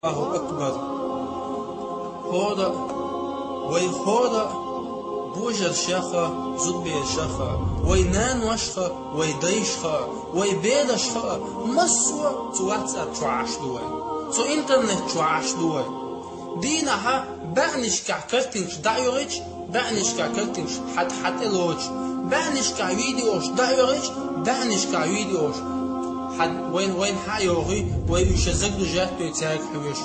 الله أكبر. هذا وهذا بوجر شخا زبي شخا وينان وشخا ويديشخا ويبيد شخا مسوا تواتساب تراش دوي تو انترنت تراش دوي دينها بعنش كعكرتنش دايوريج بعنش كعكرتنش حد إلوج بعنش كعفيديوش دايوريج بعنش كعفيديوش حد وين حيوري ويشزق دجات بيتاعك حويش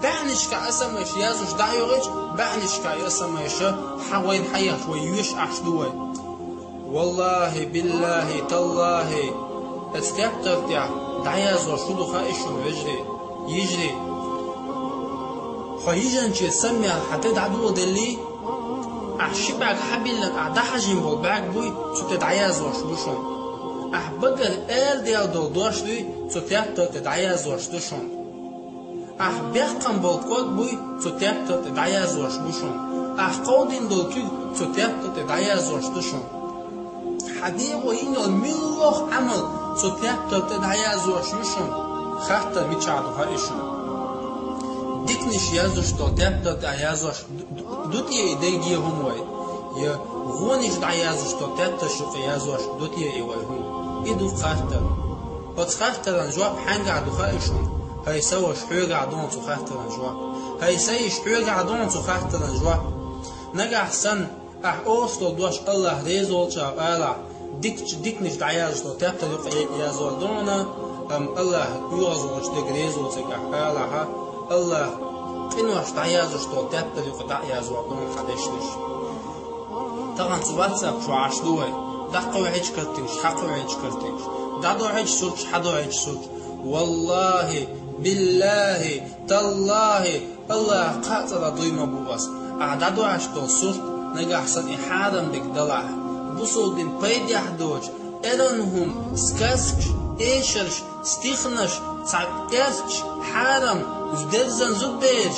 بعنش كأسمش يازوش دايوريج بعنش كأسمش حوين حياش ويوش أحشدوي والله بالله تالله استيقظ تاع دعيازو شدو خايشو يجري خيجنش سمي حتى دعدو دلي أحشبك حبيلك أعدحجين بالباك بوي ستدعيازو شدوشون أحبقر ديال دوش دوي ستيقظ تدعيازو شدوشون أحبقم بالكوك بوي ستيقظ تدعيازو شدوشون أحقودين دولكو ستيقظ تدعيازو شدوشون حديق وينو الملوخ عمل ستيقظ تدعيازو شدوشون خاطر ميتشادو هايشون ديكنش يازوش تيقظ تدعيازو دوتي ديجي هم واي يا غونيش دعيازوش تيقظ شوق يازوش دوتي اي واي هم إدو خاطر خاطر نجواب حنقع دو خايشون هاي سوى شحوق عدون تو خاطر نجواب هاي سي شحوق عدون تو خاطر نجواب نجا حسن أوصل دوش الله ريزول شاب آلا ديك نش دعياز تو تابتر يازول دونا الله يوازوش ديك ريزول تكح آلا ها الله إنوش دعيازوش تو تابتر يازول دون خدشنش طبعا واتساب شو عشدوي دقوا عيش كرتيش حقوا عيش كرتيش دادو عيش سوتش حدو عيش سوتش والله بالله تالله الله قاتل دويما بوغاس أعدادو عشتو سوت نجا حسن إحادم بك دلع بوصل دين بيد يحدوش إرنهم سكاسش إيشرش ستيخنش تعكاسش حارم زدرزن زبيش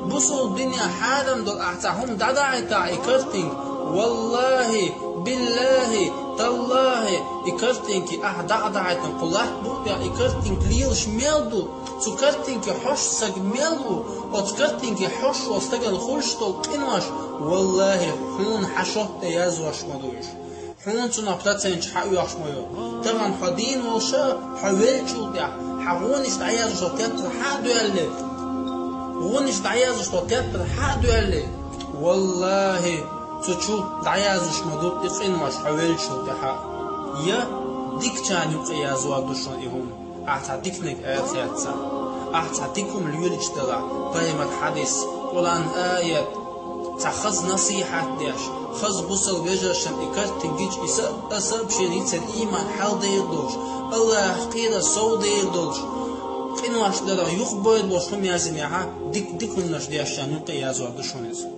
بوصل دنيا حارم دول أعتاهم دادا عتاعي كرتين والله بالله تالله إكرتينك أحدعدعتن قلات بوطيا إكرتينك ليلش ميلدو تكرتينك حش سج ميلدو وتكرتينك حش واستقل خلشتو قنوش والله حون حشوت يازوش مدوش حون تنا بتاتسنش حيوش ميو طبعا حدين وشا حويلشو ديا حغونش دعيازوش تياتر حادو يلي غونش دعيازوش تياتر حادو يلي والله تشوف دعيازوش مدوب إقين واش حوالشو دحا يا ديك كان يبقى يازوا دوشون إهم أعتديكنك آيات ياتسا أعتديكم اليولج دلا قيمة الحديث قرآن آيات تخذ نصيحة ديش خذ بوصل بيجرشن إكار تنجيج أسرب شريط الإيمان حال دير دوش الله قيرا سو دير دوش قين واش دلا يخبر دوش هم يازن يها ديك ونش ديشان يبقى يازوا دوشون إزو